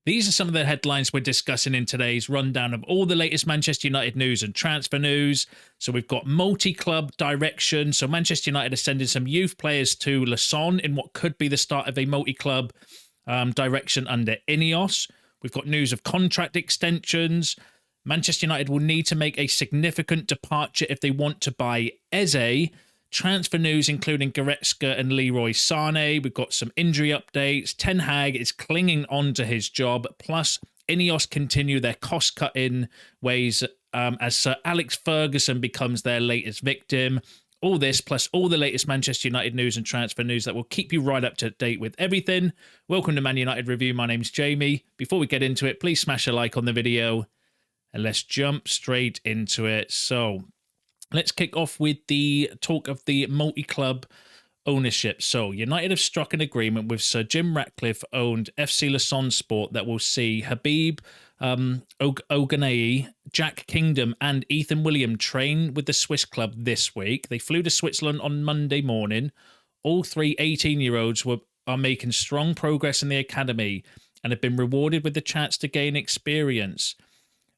These are some of the headlines we're discussing in today's rundown of all the latest Manchester United news and transfer news. So we've got multi-club direction. So Manchester United are sending some youth players to Lausanne in what could be the start of a multi-club direction under INEOS. We've got news of contract extensions. Manchester United will need to make a significant departure if they want to buy Eze. Transfer news including Goretzka and Leroy Sané. We've got some injury updates. Ten Hag is clinging on to his job. Plus, INEOS continue their cost-cutting ways as Sir Alex Ferguson becomes their latest victim. All this, plus all the latest Manchester United news and transfer news that will keep you right up to date with everything. Welcome to Man United Review. My name's Jamie. Before we get into it, please smash a like on the video. And let's jump straight into it. So, let's kick off with the talk of the multi-club ownership. So, United have struck an agreement with Sir Jim Ratcliffe-owned FC Lausanne Sport that will see Habib Oguneye, Jack Kingdom and Ethan William train with the Swiss club this week. They flew to Switzerland on Monday morning. All three 18-year-olds are making strong progress in the academy and have been rewarded with the chance to gain experience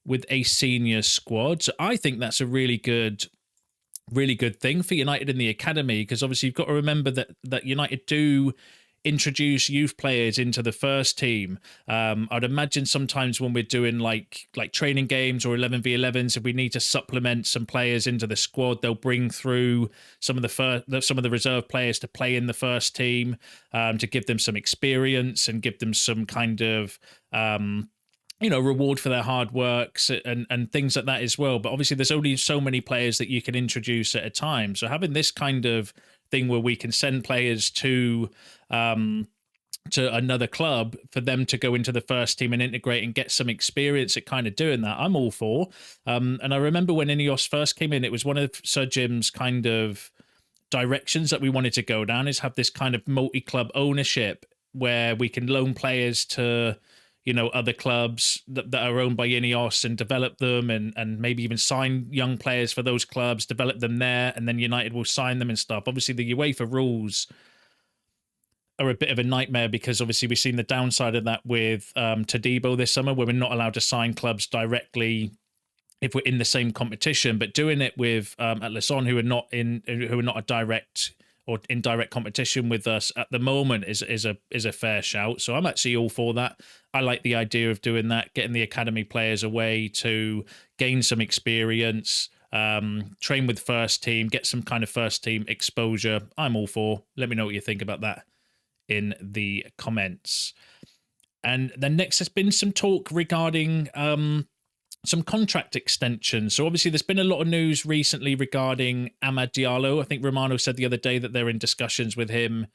with a senior squad. So I think that's a really good thing for United in the academy, because obviously you've got to remember that United do introduce youth players into the first team. I'd imagine sometimes when we're doing like training games or 11v11s, if we need to supplement some players into the squad, they'll bring through some of the reserve players to play in the first team, to give them some experience and give them some kind of reward for their hard works and things like that as well. But obviously there's only so many players that you can introduce at a time. So having this kind of thing where we can send players to another club for them to go into the first team and integrate and get some experience at kind of doing that, I'm all for. And I remember when INEOS first came in, it was one of Sir Jim's kind of directions that we wanted to go down, is have this kind of multi-club ownership where we can loan players to other clubs that are owned by INEOS and develop them and maybe even sign young players for those clubs, develop them there, and then United will sign them and stuff. Obviously, the UEFA rules are a bit of a nightmare because obviously we've seen the downside of that with Todibo this summer, where we're not allowed to sign clubs directly if we're in the same competition. But doing it with at Lausanne, who are not a direct or in direct competition with us at the moment, is a fair shout. So I'm actually all for that. I like the idea of doing that, getting the academy players away to gain some experience, train with first team, get some kind of first team exposure. I'm all for. Let me know what you think about that in the comments. And then next, there's been some talk regarding some contract extensions. So obviously there's been a lot of news recently regarding Amad Diallo. I think Romano said the other day that they're in discussions with him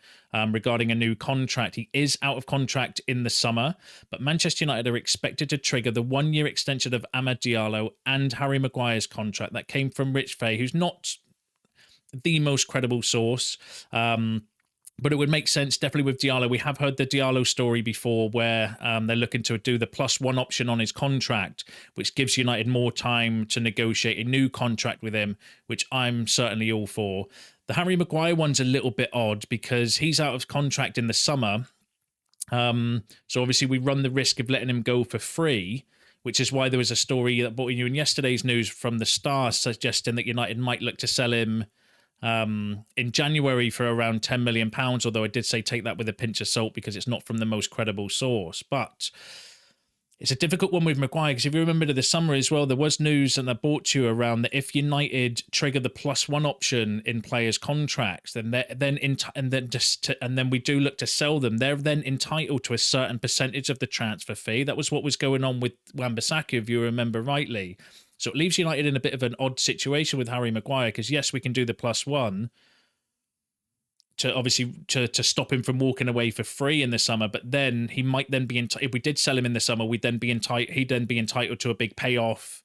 regarding a new contract. He is out of contract in the summer, but Manchester United are expected to trigger the 1-year extension of Amad Diallo and Harry Maguire's contract. That came from Rich Fay, who's not the most credible source. But it would make sense, definitely with Diallo. We have heard the Diallo story before where they're looking to do the +1 option on his contract, which gives United more time to negotiate a new contract with him, which I'm certainly all for. The Harry Maguire one's a little bit odd because he's out of contract in the summer. So obviously we run the risk of letting him go for free, which is why there was a story that brought you in yesterday's news from the Star suggesting that United might look to sell him in January for around £10 million, although I did say take that with a pinch of salt because it's not from the most credible source. But it's a difficult one with Maguire because if you remember the summer as well, there was news and I brought you around that if United trigger the +1 option in players' contracts, then we do look to sell them. They're then entitled to a certain percentage of the transfer fee. That was what was going on with Wan-Bissaka, if you remember rightly. So it leaves United in a bit of an odd situation with Harry Maguire because, yes, we can do the +1 to obviously to stop him from walking away for free in the summer, but then he might then be if we did sell him in the summer, he'd then be entitled to a big payoff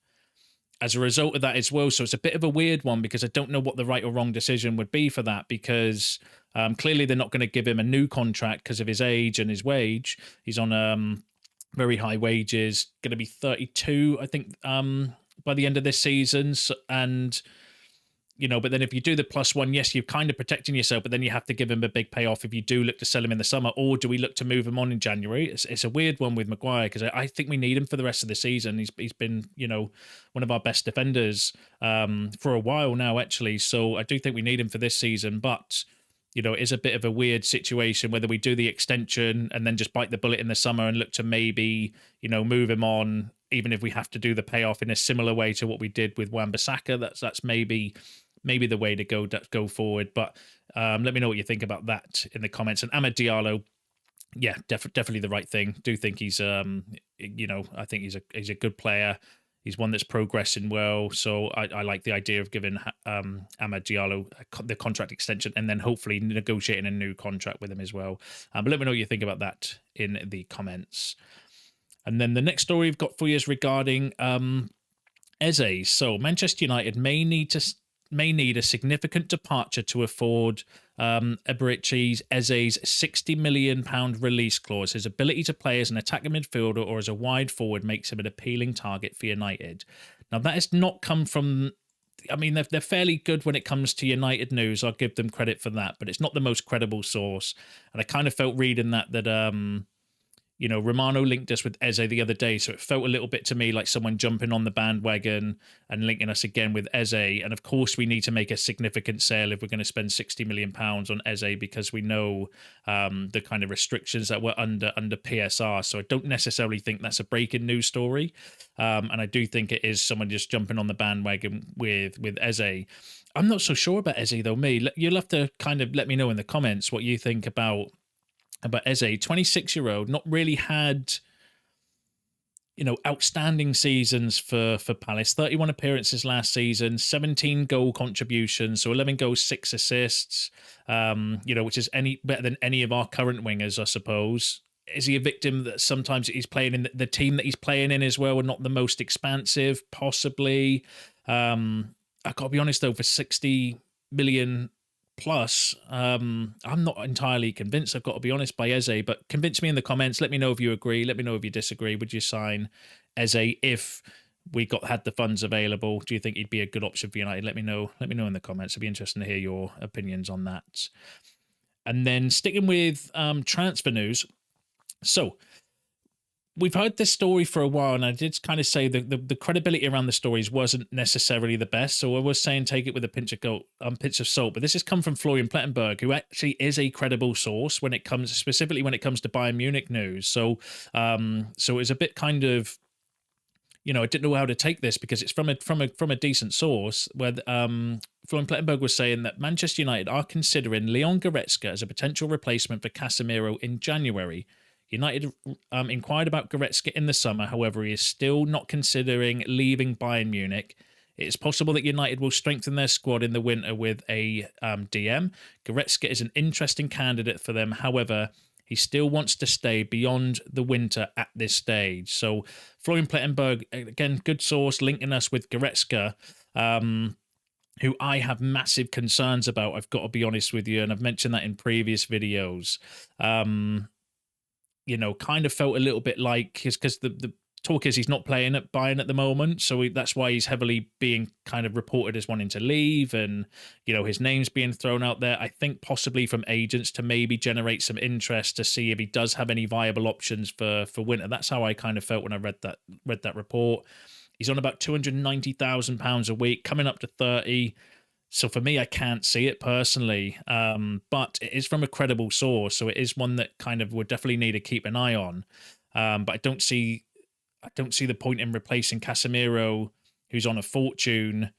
as a result of that as well. So it's a bit of a weird one because I don't know what the right or wrong decision would be for that because clearly they're not going to give him a new contract because of his age and his wage. He's on very high wages, going to be 32, I think, by the end of this season, and but then if you do the +1, yes, you're kind of protecting yourself, but then you have to give him a big payoff if you do look to sell him in the summer, or do we look to move him on in January? It's a weird one with Maguire, because I think we need him for the rest of the season. He's been, one of our best defenders for a while now, actually. So I do think we need him for this season, but it is a bit of a weird situation whether we do the extension and then just bite the bullet in the summer and look to maybe, move him on, even if we have to do the payoff in a similar way to what we did with Wan-Bissaka. That's maybe the way to go forward. But let me know what you think about that in the comments. And Amad Diallo, yeah, definitely the right thing. Do think he's I think he's a good player. He's one that's progressing well, so I like the idea of giving Amad Diallo the contract extension and then hopefully negotiating a new contract with him as well. But let me know what you think about that in the comments. And then the next story we've got for you is regarding Eze. So Manchester United may need a significant departure to afford Eberechi Eze's £60 million release clause. His ability to play as an attacking midfielder or as a wide forward makes him an appealing target for United. Now, that has not come from... I mean, they're fairly good when it comes to United news. I'll give them credit for that, but it's not the most credible source. And I kind of felt reading that Romano linked us with Eze the other day, so it felt a little bit to me like someone jumping on the bandwagon and linking us again with Eze. And of course, we need to make a significant sale if we're going to spend £60 million on Eze, because we know the kind of restrictions that we're under PSR. So I don't necessarily think that's a breaking news story. And I do think it is someone just jumping on the bandwagon with Eze. I'm not so sure about Eze, though, You'll have to kind of let me know in the comments what you think about Eze. 26-year-old, not really had, outstanding seasons for Palace. 31 appearances last season, 17 goal contributions, so 11 goals, 6 assists, which is better than any of our current wingers, I suppose. Is he a victim that sometimes he's playing in the team that he's playing in as well, and not the most expansive? Possibly. I got to be honest, though, for 60 million plus, I'm not entirely convinced, I've got to be honest, by Eze, but convince me in the comments. Let me know if you agree. Let me know if you disagree. Would you sign Eze if we had the funds available? Do you think he'd be a good option for United? Let me know in the comments. It'd be interesting to hear your opinions on that. And then sticking with transfer news. So we've heard this story for a while, and I did kind of say the credibility around the stories wasn't necessarily the best. So I was saying take it with a pinch of salt. But this has come from Florian Plettenberg, who actually is a credible source specifically when it comes to Bayern Munich news. So it's a bit kind of, I didn't know how to take this, because it's from a decent source, where Florian Plettenberg was saying that Manchester United are considering Leon Goretzka as a potential replacement for Casemiro in January. United inquired about Goretzka in the summer. However, he is still not considering leaving Bayern Munich. It is possible that United will strengthen their squad in the winter with a DM. Goretzka is an interesting candidate for them. However, he still wants to stay beyond the winter at this stage. So Florian Plettenberg, again, good source, linking us with Goretzka, who I have massive concerns about, I've got to be honest with you, and I've mentioned that in previous videos. Kind of felt a little bit like, because the talk is he's not playing at Bayern at the moment, so that's why he's heavily being kind of reported as wanting to leave, and his name's being thrown out there, I think possibly from agents, to maybe generate some interest to see if he does have any viable options for winter. That's how I kind of felt when I read that report. He's on about £290,000 a week, coming up to 30. So for me, I can't see it personally, but it is from a credible source, so it is one that kind of would definitely need to keep an eye on. But I don't see the point in replacing Casemiro, who's on a fortune,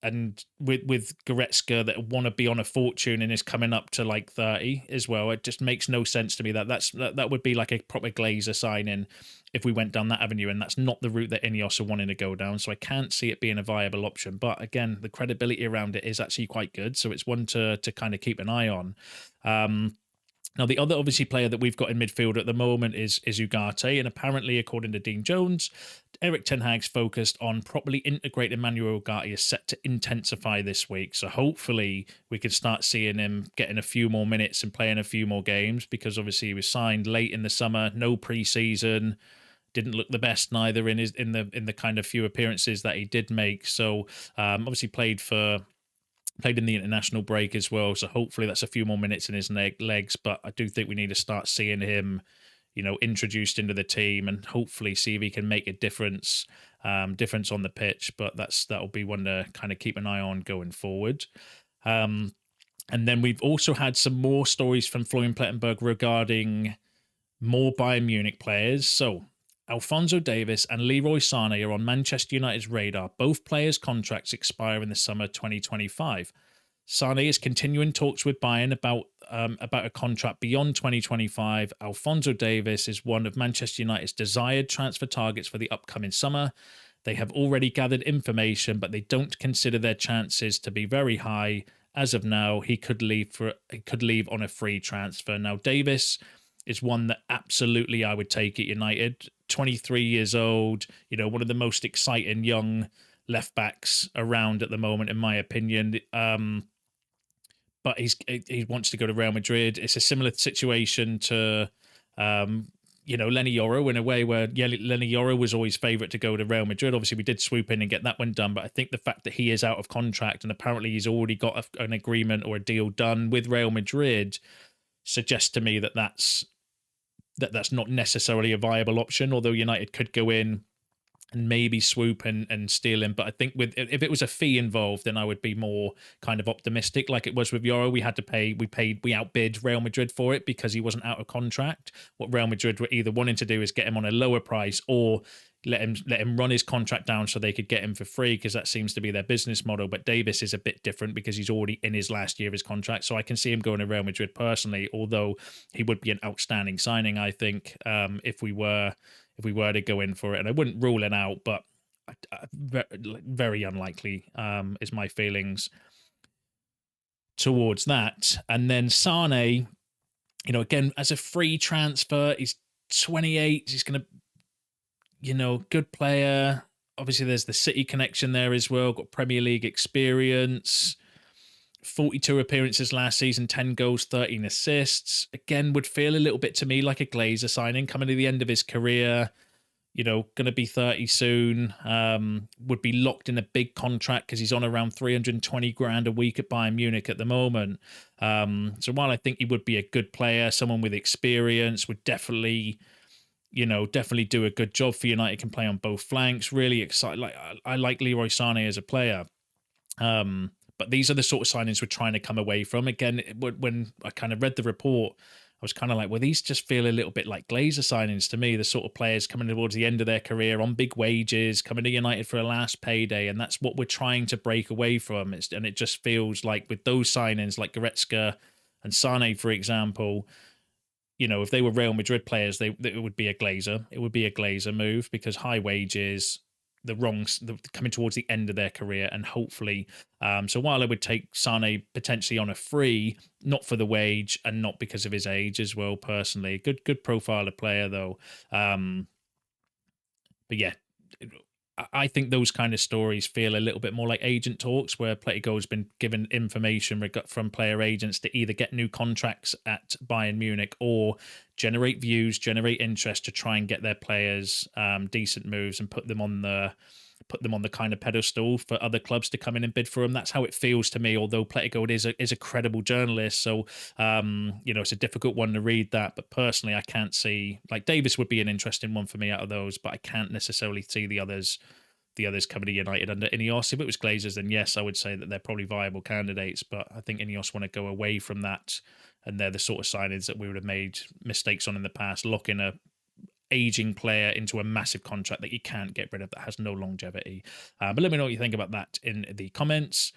and with Goretzka that want to be on a fortune and is coming up to like 30 as well. It just makes no sense to me. That would be like a proper Glazer signing if we went down that avenue, and that's not the route that INEOS are wanting to go down. So I can't see it being a viable option. But again, the credibility around it is actually quite good, so it's one to kind of keep an eye on. Now, the other obviously player that we've got in midfield at the moment is Ugarte, and apparently, according to Dean Jones, Erik ten Hag's focused on properly integrating Manuel Ugarte is set to intensify this week. So hopefully we can start seeing him getting a few more minutes and playing a few more games, because obviously he was signed late in the summer, no pre-season, didn't look the best neither in the kind of few appearances that he did make. So obviously played in the international break as well. So hopefully that's a few more minutes in his legs. But I do think we need to start seeing him, introduced into the team, and hopefully see if he can make a difference on the pitch. But that'll be one to kind of keep an eye on going forward. And then we've also had some more stories from Florian Plettenberg regarding more Bayern Munich players. So Alphonso Davies and Leroy Sané are on Manchester United's radar. Both players' contracts expire in the summer 2025. Sané is continuing talks with Bayern about a contract beyond 2025. Alphonso Davies is one of Manchester United's desired transfer targets for the upcoming summer. They have already gathered information, but they don't consider their chances to be very high. As of now, he could leave on a free transfer. Now, Davies is one that absolutely I would take at United. 23 years old, one of the most exciting young left backs around at the moment, in my opinion. But he wants to go to Real Madrid. It's a similar situation to, Lenny Yoro in a way where Lenny Yoro was always favourite to go to Real Madrid. Obviously, we did swoop in and get that one done. But I think the fact that he is out of contract and apparently he's already got an agreement or a deal done with Real Madrid suggests to me that that's not necessarily a viable option, although United could go in and maybe swoop and steal him. But I think if it was a fee involved, then I would be more kind of optimistic. Like it was with Yoro, we outbid Real Madrid for it because he wasn't out of contract. What Real Madrid were either wanting to do is get him on a lower price or let him run his contract down so they could get him for free, because that seems to be their business model. But Davies is a bit different because he's already in his last year of his contract. So I can see him going to Real Madrid personally, although he would be an outstanding signing, I think, if we were to go in for it. And I wouldn't rule it out, but very unlikely is my feelings towards that. And then Sané, again, as a free transfer, he's 28. He's going to, good player. Obviously, there's the City connection there as well. Got Premier League experience. 42 appearances last season, 10 goals, 13 assists. Again, would feel a little bit to me like a Glazer signing coming to the end of his career. Going to be 30 soon. Would be locked in a big contract because he's on around 320 grand a week at Bayern Munich at the moment. So while I think he would be a good player, someone with experience, would definitely do a good job for United, can play on both flanks. Really excited. I like Leroy Sané as a player. But these are the sort of signings we're trying to come away from. Again, when I kind of read the report, I was kind of like, well, these just feel a little bit like Glazer signings to me. The sort of players coming towards the end of their career on big wages, coming to United for a last payday. And that's what we're trying to break away from. And it just feels like with those signings, like Goretzka and Sané, for example, if they were Real Madrid players, it would be a Glazer. It would be a Glazer move because high wages, coming towards the end of their career, and hopefully. So while I would take Sané potentially on a free, not for the wage and not because of his age as well, personally. Good profile of player though. But yeah, I think those kind of stories feel a little bit more like agent talks, where Pletigo's been given information from player agents to either get new contracts at Bayern Munich or generate views, generate interest to try and get their players decent moves and put them on the kind of pedestal for other clubs to come in and bid for them. That's how it feels to me, although Pletigo is a credible journalist. So, it's a difficult one to read that. But personally, I can't see, like, Davis would be an interesting one for me out of those, but I can't necessarily see the others coming to United under INEOS. If it was Glazers, then yes, I would say that they're probably viable candidates. But I think INEOS want to go away from that. And they're the sort of signings that we would have made mistakes on in the past, locking a aging player into a massive contract that you can't get rid of, that has no longevity. But let me know what you think about that in the comments.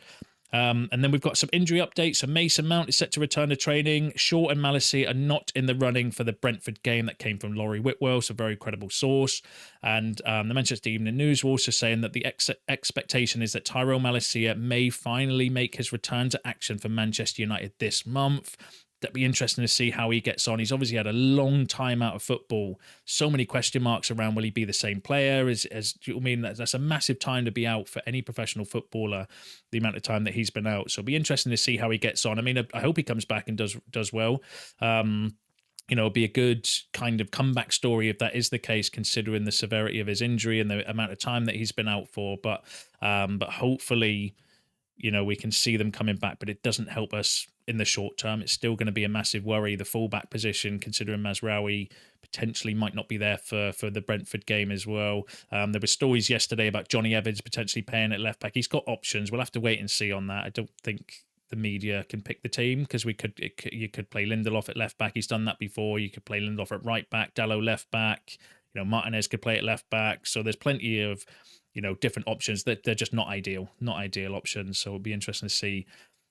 And then we've got some injury updates. So Mason Mount is set to return to training. Shaw and Malasey are not in the running for the Brentford game. That came from Laurie Whitwell, so very credible source. And the Manchester Evening News were also saying that the expectation is that Tyrone Malacia may finally make his return to action for Manchester United this month. That'd be interesting to see how he gets on. He's obviously had a long time out of football. So many question marks around, will he be the same player? That's a massive time to be out for any professional footballer, the amount of time that he's been out. So it'll be interesting to see how he gets on. I mean, I hope he comes back and does well. be a good kind of comeback story if that is the case, considering the severity of his injury and the amount of time that he's been out for. But hopefully, we can see them coming back, but it doesn't help us in the short term. It's still going to be a massive worry, the fullback position, considering Mazraoui potentially might not be there for the Brentford game as well. There were stories yesterday about Johnny Evans potentially playing at left back. He's got options. We'll have to wait and see on that. I don't think the media can pick the team, because you could play Lindelof at left back. He's done that before. You could play Lindelof at right back, Dalot left back. Martinez could play at left back. So there's plenty of different options that they're just not ideal options. So it'll be interesting to see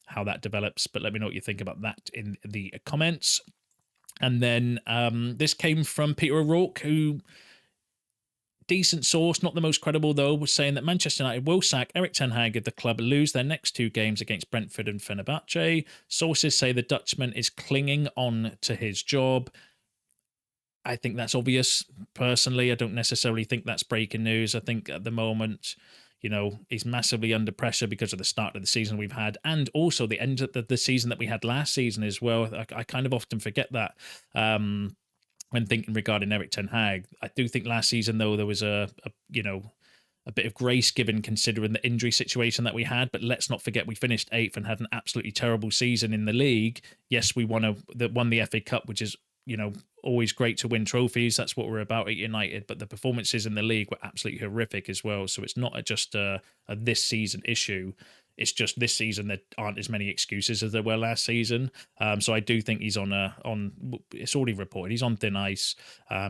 how that develops. But let me know what you think about that in the comments. And then this came from Peter O'Rourke, who, decent source, not the most credible though, was saying that Manchester United will sack Erik ten Hag if the club lose their next 2 games against Brentford and Fenerbahce. Sources say the Dutchman is clinging on to his job. I think that's obvious. Personally, I don't necessarily think that's breaking news. I think at the moment, he's massively under pressure because of the start of the season we've had, and also the end of the season that we had last season as well. I kind of often forget that when thinking regarding Erik ten Hag. I do think last season, though, there was a bit of grace given considering the injury situation that we had. But let's not forget we finished 8th and had an absolutely terrible season in the league. Yes, we won the FA Cup, which is always great to win trophies. That's what we're about at United. But the performances in the league were absolutely horrific as well. So it's not just a this season issue. It's just this season there aren't as many excuses as there were last season. So I do think he's on it's already reported, he's on thin ice.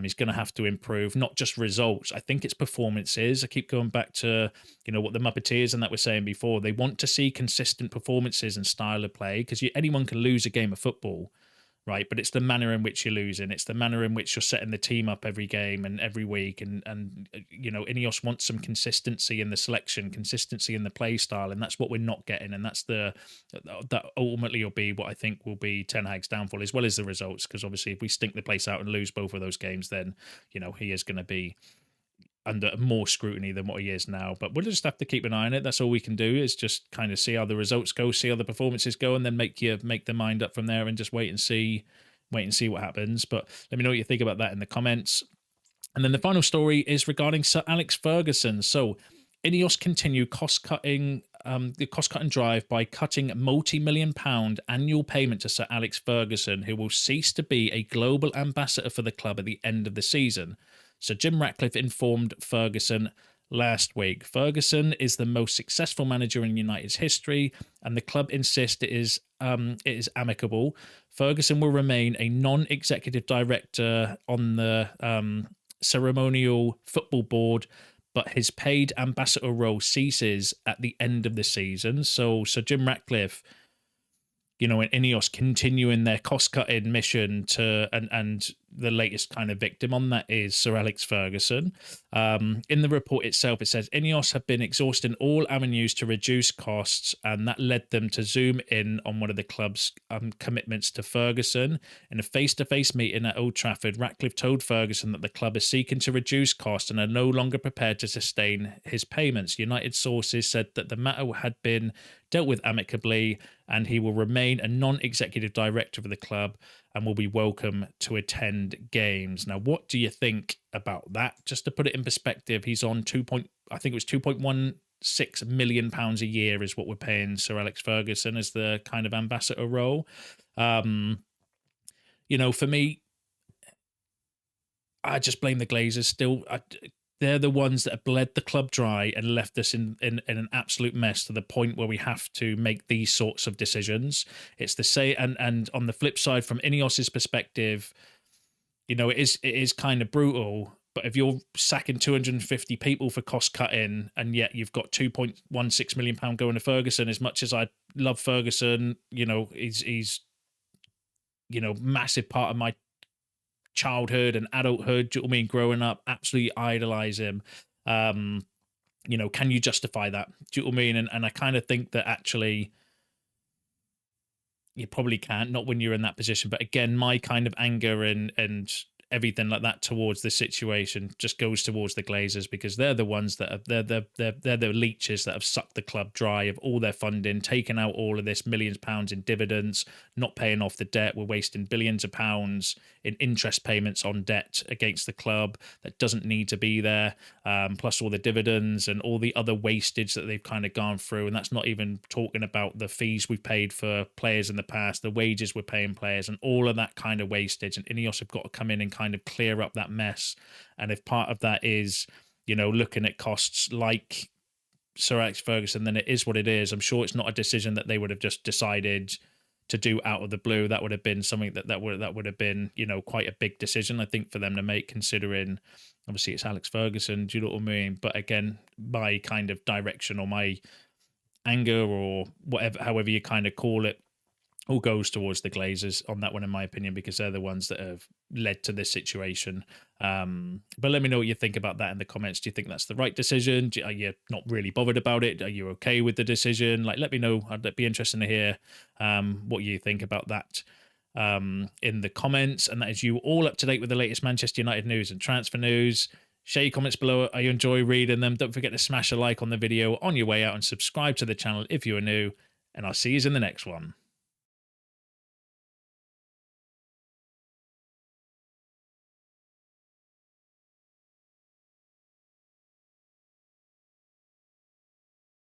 He's going to have to improve, not just results. I think it's performances. I keep going back to, what the Muppeteers and that were saying before. They want to see consistent performances and style of play, because anyone can lose a game of football, right? But it's the manner in which you're losing. It's the manner in which you're setting the team up every game and every week. And INEOS wants some consistency in the selection, consistency in the play style, and that's what we're not getting. And that ultimately will be what I think will be Ten Hag's downfall, as well as the results. Because obviously, if we stink the place out and lose both of those games, then he is going to be under more scrutiny than what he is now. But we'll just have to keep an eye on it. That's all we can do, is just kind of see how the results go, see how the performances go, and then make the mind up from there, and just wait and see what happens. But let me know what you think about that in the comments. And then the final story is regarding Sir Alex Ferguson. So INEOS continue the cost-cutting drive by cutting multi-million-pound annual payment to Sir Alex Ferguson, who will cease to be a global ambassador for the club at the end of the season. So Jim Ratcliffe informed Ferguson last week. Ferguson is the most successful manager in United's history, and the club insists it is amicable. Ferguson will remain a non-executive director on the ceremonial football board, but his paid ambassador role ceases at the end of the season. So Jim Ratcliffe, and INEOS continuing their cost-cutting mission and the latest kind of victim on that is Sir Alex Ferguson. In the report itself, it says INEOS have been exhausting all avenues to reduce costs, and that led them to zoom in on one of the club's commitments to Ferguson. In a face-to-face meeting at Old Trafford, Ratcliffe told Ferguson that the club is seeking to reduce costs and are no longer prepared to sustain his payments. United sources said that the matter had been dealt with amicably, and he will remain a non-executive director of the club and will be welcome to attend games. Now, what do you think about that? Just to put it in perspective, he's on £2.16 million a year is what we're paying Sir Alex Ferguson as the kind of ambassador role. For me, I just blame the Glazers still. They're the ones that have bled the club dry and left us in an absolute mess to the point where we have to make these sorts of decisions. It's the say, and on the flip side, from INEOS's perspective, it is kind of brutal. But if you're sacking 250 people for cost cutting, and yet you've got £2.16 million going to Ferguson, as much as I love Ferguson, he's massive part of my childhood and adulthood, do you know what I mean, growing up, absolutely idolize him. Can you justify that? Do you know what I mean? And I kind of think that actually you probably can't, not when you're in that position. But again, my kind of anger and everything like that towards this situation just goes towards the Glazers, because they're the ones that have, they're the leeches that have sucked the club dry of all their funding, taken out all of this millions of pounds in dividends, not paying off the debt. We're wasting billions of pounds in interest payments on debt against the club that doesn't need to be there, plus all the dividends and all the other wastage that they've kind of gone through. And that's not even talking about the fees we've paid for players in the past, the wages we're paying players, and all of that kind of wastage. And INEOS have got to come in and kind of clear up that mess. And if part of that is, you know, looking at costs like Sir Alex Ferguson, then it is what it is. I'm sure it's not a decision that they would have just decided to do out of the blue. That would have been something that would have been, you know, quite a big decision, I think, for them to make, considering obviously it's Alex Ferguson. Do you know what I mean? But again, my kind of direction or my anger or whatever, however you kind of call it, all goes towards the Glazers on that one, in my opinion, because they're the ones that have led to this situation. But let me know what you think about that in the comments. Do you think that's the right decision? Are you not really bothered about it? Are you okay with the decision? Like, let me know. I'd be interested to hear what you think about that in the comments. And that is you all up to date with the latest Manchester United news and transfer news. Share your comments below. I enjoy reading them. Don't forget to smash a like on the video on your way out and subscribe to the channel if you are new. And I'll see you in the next one.